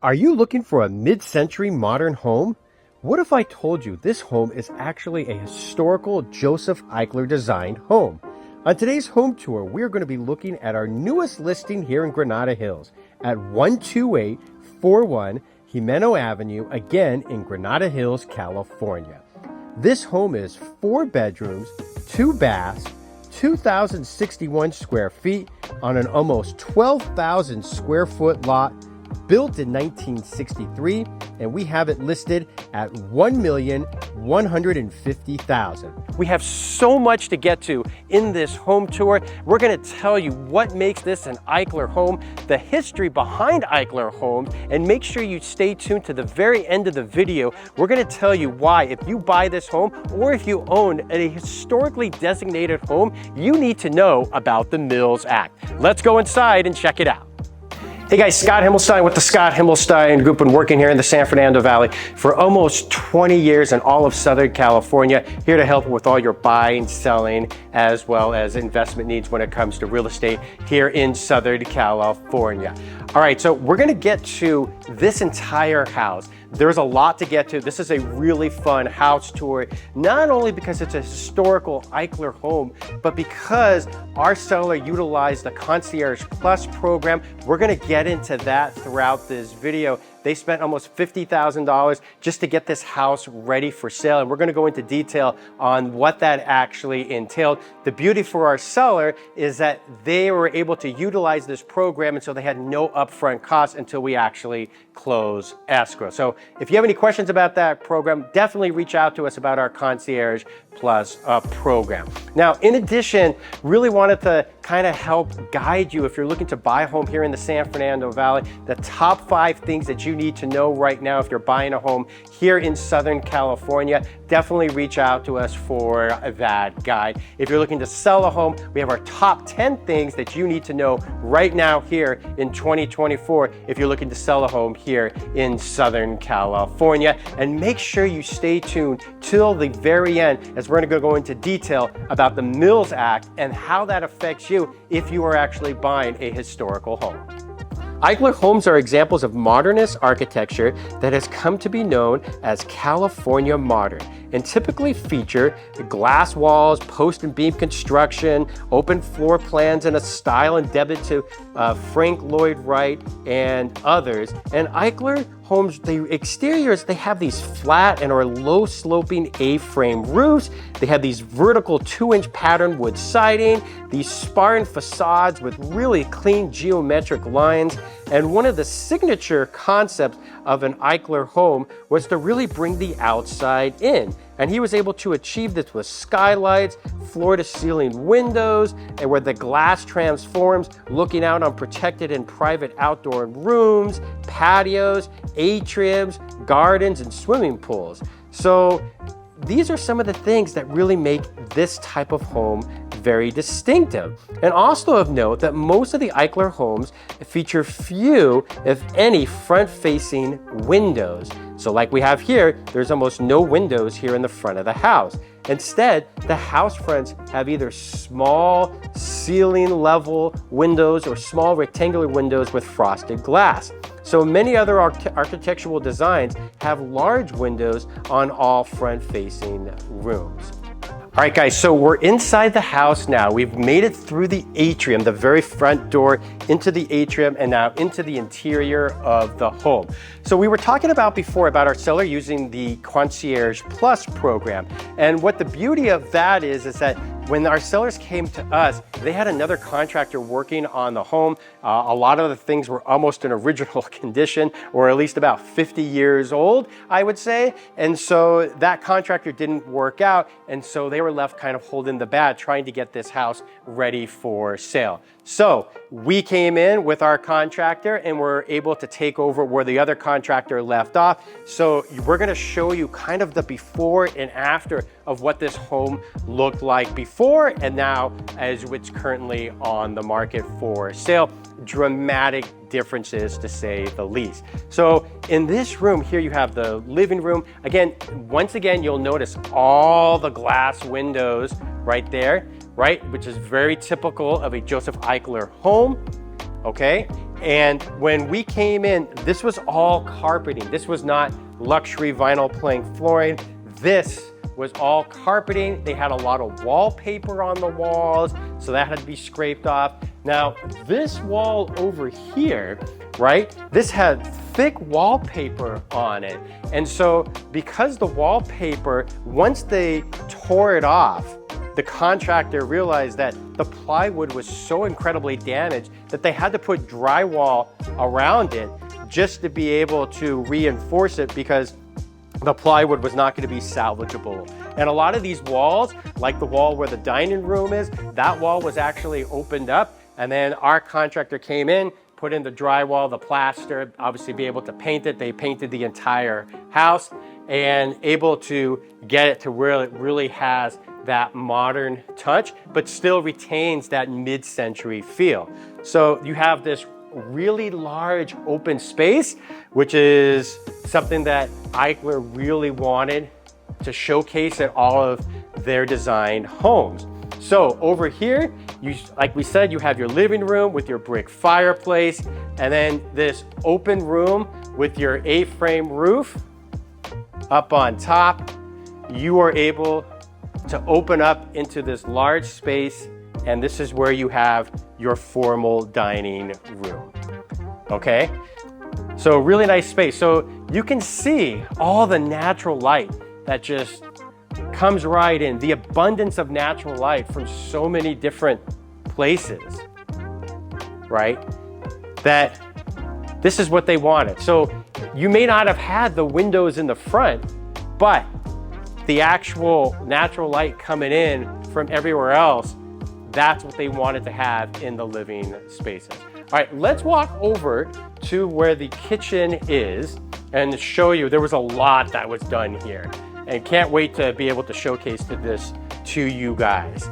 Are you looking for a mid-century modern home? What if I told you this home is actually a historical Joseph Eichler designed home? On today's home tour, we're going to be looking at our newest listing here in Granada Hills at 12841 Jimeno Avenue, again in Granada Hills, California. This home is 4 bedrooms, 2 baths, 2,061 square feet on an almost 12,000 square foot lot, built in 1963, and we have it listed at $1,150,000. We have so much to get to in this home tour. We're going to tell you what makes this an Eichler home, the history behind Eichler homes, and make sure you stay tuned to the very end of the video. We're going to tell you why, if you buy this home or if you own a historically designated home, you need to know about the Mills Act. Let's go inside and check it out. Hey guys, Scott Himmelstein with the Scott Himmelstein Group, and working here in the San Fernando Valley for almost 20 years in all of Southern California, here to help with all your buying, selling, as well as investment needs when it comes to real estate here in Southern California. All right, so we're gonna get to this entire house. There's a lot to get to. This is a really fun house tour, not only because it's a historical Eichler home, but because our seller utilized the Concierge Plus program. We're gonna get into that throughout this video. They spent almost $50,000 just to get this house ready for sale, and we're going to go into detail on what that actually entailed. The beauty for our seller is that they were able to utilize this program, and so they had no upfront costs until we actually close escrow. So if you have any questions about that program, definitely reach out to us about our Concierge Plus program. Now, in addition, really wanted to kind of help guide you if you're looking to buy a home here in the San Fernando Valley, the top 5 things that you need to know right now if you're buying a home here in Southern California. Definitely reach out to us for that guide. If you're looking to sell a home, we have our top 10 things that you need to know right now here in 2024 if you're looking to sell a home here in Southern California. And make sure you stay tuned till the very end, as we're going to go into detail about the Mills Act and how that affects you if you are actually buying a historical home. Eichler homes are examples of modernist architecture that has come to be known as California modern, and typically feature glass walls, post and beam construction, open floor plans, and a style indebted to Frank Lloyd Wright and others. And Eichler homes, the exteriors, they have these flat and or low sloping A-frame roofs. They have these vertical 2-inch pattern wood siding, these spartan facades with really clean geometric lines. And one of the signature concepts of an Eichler home was to really bring the outside in. And he was able to achieve this with skylights, floor-to-ceiling windows, and where the glass transforms, looking out on protected and private outdoor rooms, patios, atriums, gardens, and swimming pools. So these are some of the things that really make this type of home very distinctive. And also of note that most of the Eichler homes feature few, if any, front-facing windows. So like we have here, there's almost no windows here in the front of the house. Instead, the house fronts have either small ceiling level windows or small rectangular windows with frosted glass. So many other architectural designs have large windows on all front-facing rooms. All right, guys, so we're inside the house now. We've made it through the atrium, the very front door, into the atrium, and now into the interior of the home. So we were talking about before about our seller using the Concierge Plus program. And what the beauty of that is that when our sellers came to us, they had another contractor working on the home. A lot of the things were almost in original condition, or at least about 50 years old, I would say. And so that contractor didn't work out, and so they were left kind of holding the bag, trying to get this house ready for sale. So we came in with our contractor and were able to take over where the other contractor left off. So we're going to show you kind of the before and after of what this home looked like before and now as it's currently on the market for sale. Dramatic differences, to say the least. So in this room here, you have the living room. Again, once again, you'll notice all the glass windows right there, right? Which is very typical of a Joseph Eichler home, okay? And when we came in, this was all carpeting. This was not luxury vinyl plank flooring. This was all carpeting. They had a lot of wallpaper on the walls, so that had to be scraped off. Now, this wall over here, right, this had thick wallpaper on it. And so because the wallpaper, once they tore it off, the contractor realized that the plywood was so incredibly damaged that they had to put drywall around it just to be able to reinforce it, because the plywood was not going to be salvageable. And a lot of these walls, like the wall where the dining room is, that wall was actually opened up, and then our contractor came in, put in the drywall, the plaster, obviously be able to paint it. They painted the entire house and able to get it to where it really has that modern touch, but still retains that mid-century feel. So you have this really large open space, which is something that Eichler really wanted to showcase at all of their designed homes. So over here, like we said, you have your living room with your brick fireplace, and then this open room with your A-frame roof up on top. You are able to open up into this large space, and this is where you have your formal dining room. Okay, so really nice space. So you can see all the natural light that just comes right in, the abundance of natural light from so many different places, right? That this is what they wanted. So you may not have had the windows in the front, but the actual natural light coming in from everywhere else, that's what they wanted to have in the living spaces. All right, let's walk over to where the kitchen is and show you. There was a lot that was done here, and can't wait to be able to showcase this to you guys.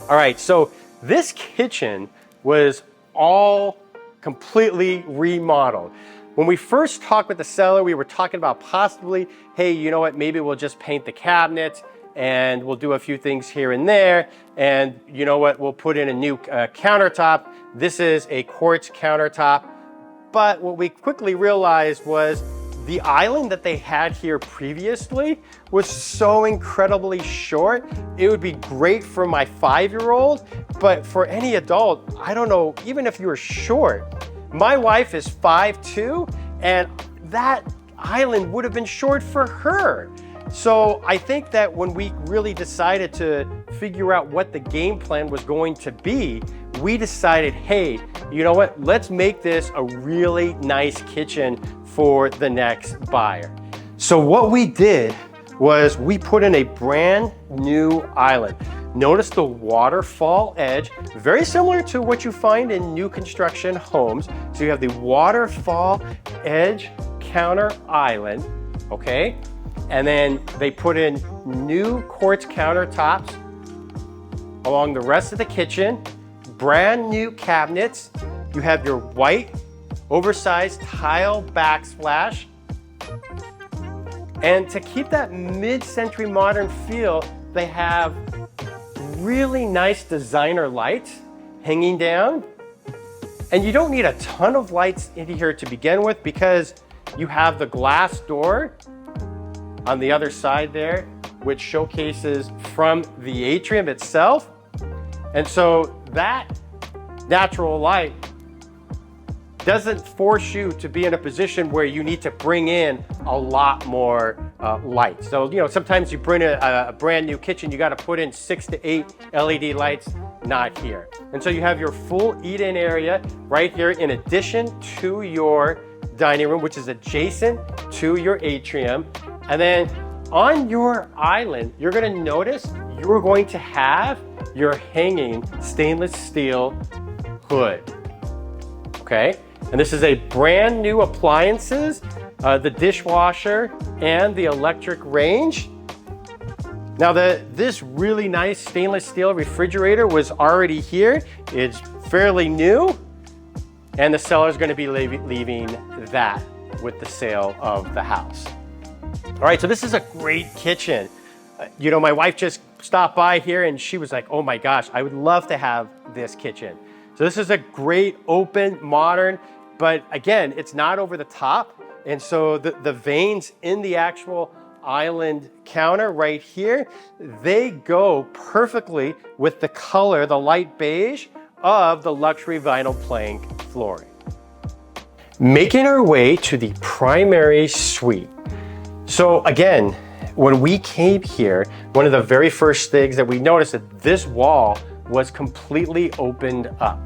All right, so this kitchen was all completely remodeled. When we first talked with the seller, we were talking about possibly, hey, you know what, maybe we'll just paint the cabinets and we'll do a few things here and there. And you know what, we'll put in a new countertop. This is a quartz countertop. But what we quickly realized was the island that they had here previously was so incredibly short. It would be great for my 5-year-old, but for any adult, I don't know, even if you were short. My wife is 5'2", and that island would have been short for her. So I think that when we really decided to figure out what the game plan was going to be, we decided, hey, you know what? Let's make this a really nice kitchen for the next buyer. So what we did was we put in a brand new island. Notice the waterfall edge, very similar to what you find in new construction homes. So you have the waterfall edge counter island, okay? And then they put in new quartz countertops along the rest of the kitchen, brand new cabinets. You have your white oversized tile backsplash. And to keep that mid-century modern feel, they have really nice designer lights hanging down. And you don't need a ton of lights in here to begin with, because you have the glass door on the other side there, which showcases from the atrium itself. And so that natural light doesn't force you to be in a position where you need to bring in a lot more light. So, you know, sometimes you bring a brand new kitchen, you got to put in 6 to 8 LED lights, not here. And so you have your full eat-in area right here, in addition to your dining room, which is adjacent to your atrium. And then on your island, you're going to notice you're going to have your hanging stainless steel hood. Okay? And this is a brand new appliances, the dishwasher and the electric range. Now this really nice stainless steel refrigerator was already here. It's fairly new, and the seller is going to be leaving that with the sale of the house. All right, so this is a great kitchen. You know, my wife just stopped by here and she was like, oh my gosh, I would love to have this kitchen. So this is a great open, modern, but again, it's not over the top. And so the veins in the actual island counter right here, they go perfectly with the color, the light beige of the luxury vinyl plank flooring. Making our way to the primary suite. So again, when we came here, one of the very first things that we noticed that this wall was completely opened up,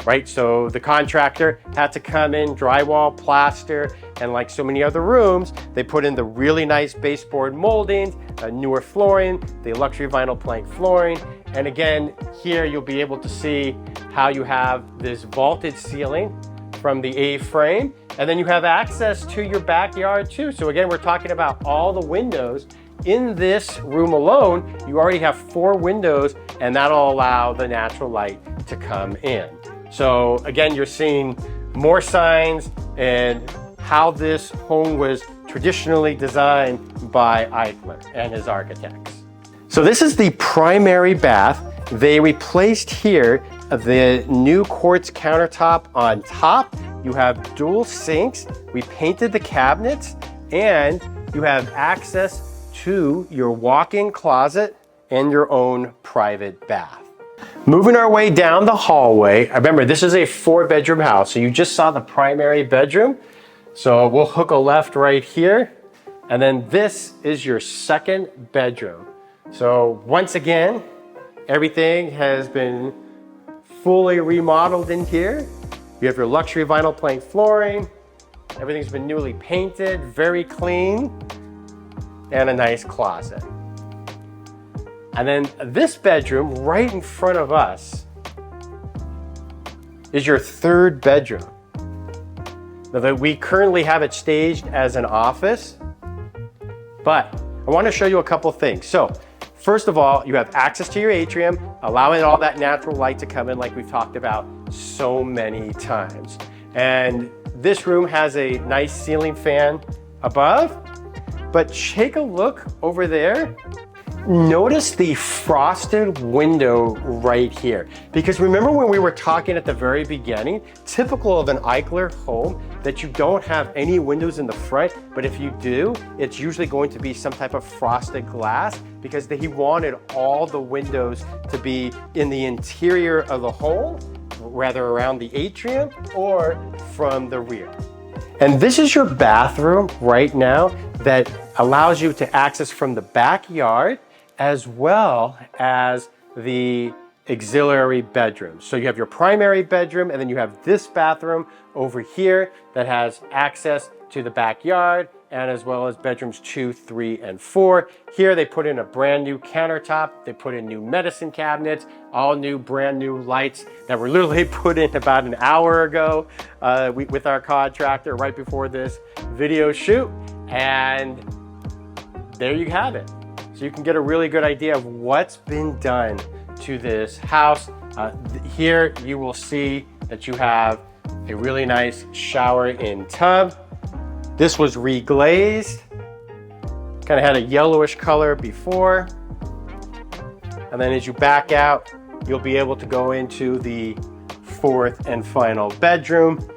right? So the contractor had to come in, drywall, plaster, and like so many other rooms, they put in the really nice baseboard moldings, newer flooring, the luxury vinyl plank flooring. And again, here you'll be able to see how you have this vaulted ceiling from the A-frame, and then you have access to your backyard too. So again, we're talking about all the windows. In this room alone, you already have 4 windows, and that'll allow the natural light to come in. So again, you're seeing more signs and how this home was traditionally designed by Eichler and his architects. So this is the primary bath. They replaced here the new quartz countertop on top. You have dual sinks. We painted the cabinets, and you have access to your walk-in closet and your own private bath. Moving our way down the hallway, remember this is a 4-bedroom house, so you just saw the primary bedroom. So we'll hook a left right here, and then this is your 2nd bedroom. So once again, everything has been fully remodeled in here. You have your luxury vinyl plank flooring. Everything's been newly painted, very clean, and a nice closet. And then this bedroom right in front of us is your 3rd bedroom. Now, we currently have it staged as an office, but I want to show you a couple things. So first of all, you have access to your atrium, allowing all that natural light to come in like we've talked about so many times. And this room has a nice ceiling fan above, but take a look over there. Notice the frosted window right here. Because remember when we were talking at the very beginning, typical of an Eichler home, that you don't have any windows in the front, but if you do, it's usually going to be some type of frosted glass because he wanted all the windows to be in the interior of the home, rather around the atrium or from the rear. And this is your bathroom right now that allows you to access from the backyard as well as the auxiliary bedroom. So you have your primary bedroom, and then you have this bathroom over here that has access to the backyard, and as well as bedrooms 2, 3, and 4. Here they put in a brand new countertop. They put in new medicine cabinets, all new brand new lights that were literally put in about an hour ago with our contractor right before this video shoot. And there you have it. So you can get a really good idea of what's been done to this house. Here you will see that you have a really nice shower in tub. This was reglazed, kind of had a yellowish color before. And then as you back out, you'll be able to go into the 4th and final bedroom.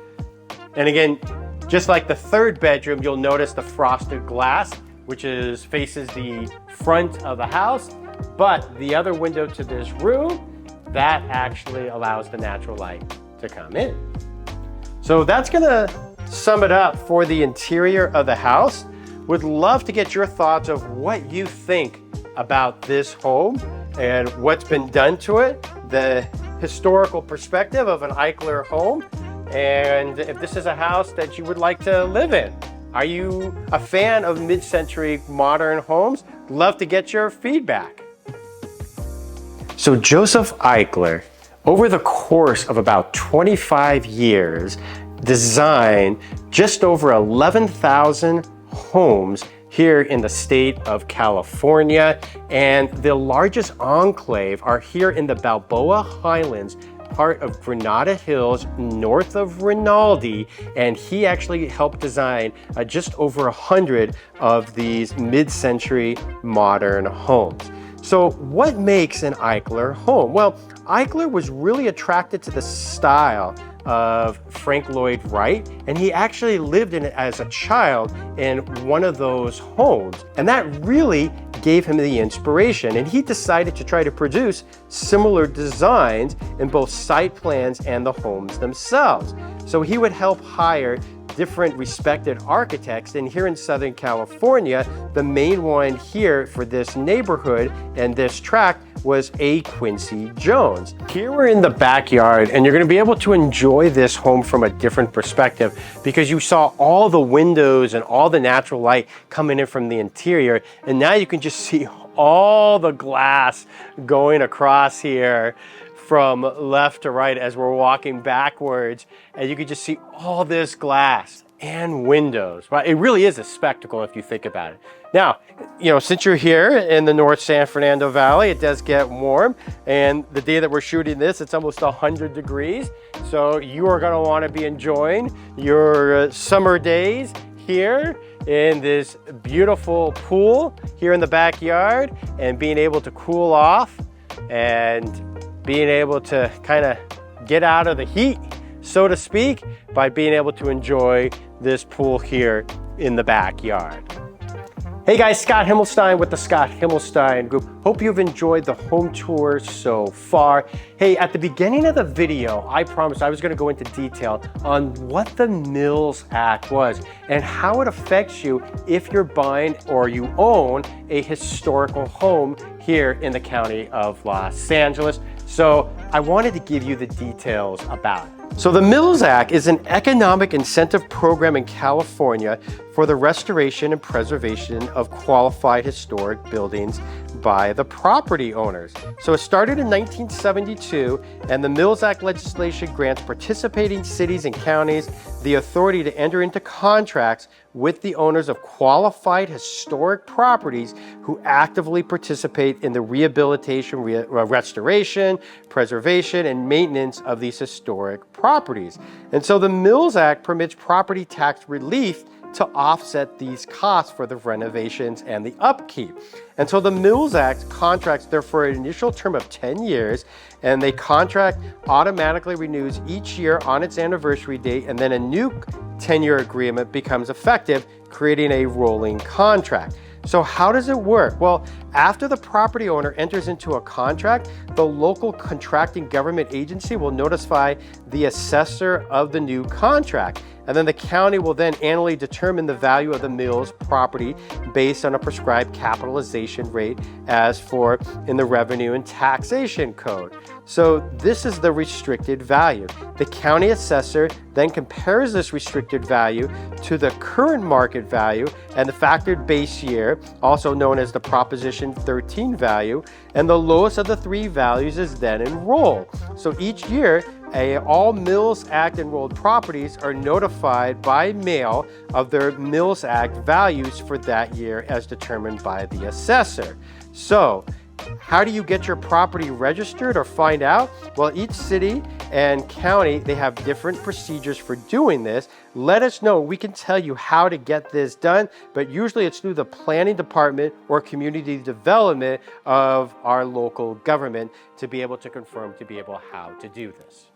And again, just like the 3rd bedroom, you'll notice the frosted glass, which faces the front of the house, but the other window to this room, that actually allows the natural light to come in. So that's gonna sum it up for the interior of the house. Would love to get your thoughts of what you think about this home and what's been done to it, the historical perspective of an Eichler home, and if this is a house that you would like to live in. Are you a fan of mid-century modern homes? Love to get your feedback. So Joseph Eichler, over the course of about 25 years, designed just over 11,000 homes here in the state of California, and the largest enclave are here in the Balboa Highlands, part of Granada Hills, north of Rinaldi, and he actually helped design just over 100 of these mid-century modern homes. So what makes an Eichler home? Well, Eichler was really attracted to the style of Frank Lloyd Wright, and he actually lived in it as a child in one of those homes. And that really gave him the inspiration, and he decided to try to produce similar designs in both site plans and the homes themselves. So he would help hire different respected architects, and here in Southern California, the main one here for this neighborhood and this tract was A. Quincy Jones. Here we're in the backyard, and you're going to be able to enjoy this home from a different perspective because you saw all the windows and all the natural light coming in from the interior, and now you can just see all the glass going across here from left to right as we're walking backwards, and you can just see all this glass and windows. Right? It really is a spectacle if you think about it. Now, since you're here in the North San Fernando Valley, it does get warm, and the day that we're shooting this, it's almost 100 degrees. So you are going to want to be enjoying your summer days here in this beautiful pool here in the backyard, and being able to cool off and being able to kind of get out of the heat, so to speak, by being able to enjoy this pool here in the backyard. Hey guys, Scott Himmelstein with the Scott Himmelstein Group. Hope you've enjoyed the home tour so far. Hey, at the beginning of the video, I promised I was going to go into detail on what the Mills Act was and how it affects you if you're buying or you own a historical home here in the county of Los Angeles. So I wanted to give you the details about it. So the Mills Act is an economic incentive program in California for the restoration and preservation of qualified historic buildings by the property owners. So it started in 1972, and the Mills Act legislation grants participating cities and counties the authority to enter into contracts with the owners of qualified historic properties who actively participate in the rehabilitation, restoration, preservation, and maintenance of these historic properties. And so the Mills Act permits property tax relief to offset these costs for the renovations and the upkeep. And so the Mills Act contracts there for an initial term of 10 years, and the contract automatically renews each year on its anniversary date, and then a new 10-year agreement becomes effective, creating a rolling contract. So how does it work? Well, after the property owner enters into a contract, the local contracting government agency will notify the assessor of the new contract. And then the county will then annually determine the value of the Mills property based on a prescribed capitalization rate as for in the Revenue and Taxation Code. So this is the restricted value. The county assessor then compares this restricted value to the current market value and the factored base year, also known as the Proposition 13 value, and the lowest of the three values is then enrolled. So each year, all Mills Act enrolled properties are notified by mail of their Mills Act values for that year as determined by the assessor. So how do you get your property registered or find out? Well, each city and county, they have different procedures for doing this. Let us know. We can tell you how to get this done, but usually it's through the planning department or community development of our local government to be able to confirm how to do this.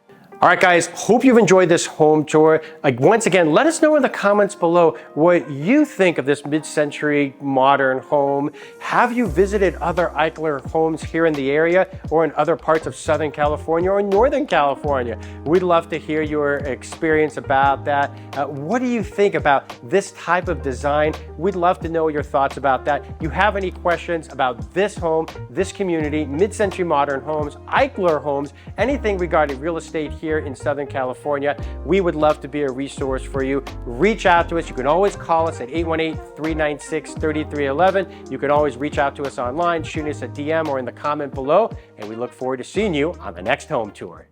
All right, guys, hope you've enjoyed this home tour. Once again, let us know in the comments below what you think of this mid-century modern home. Have you visited other Eichler homes here in the area or in other parts of Southern California or Northern California? We'd love to hear your experience about that. What do you think about this type of design? We'd love to know your thoughts about that. You have any questions about this home, this community, mid-century modern homes, Eichler homes, anything regarding real estate here in Southern California, we would love to be a resource for you. Reach out to us. You can always call us at 818-396-3311. You can always reach out to us online, shoot us a DM or in the comment below, and we look forward to seeing you on the next home tour.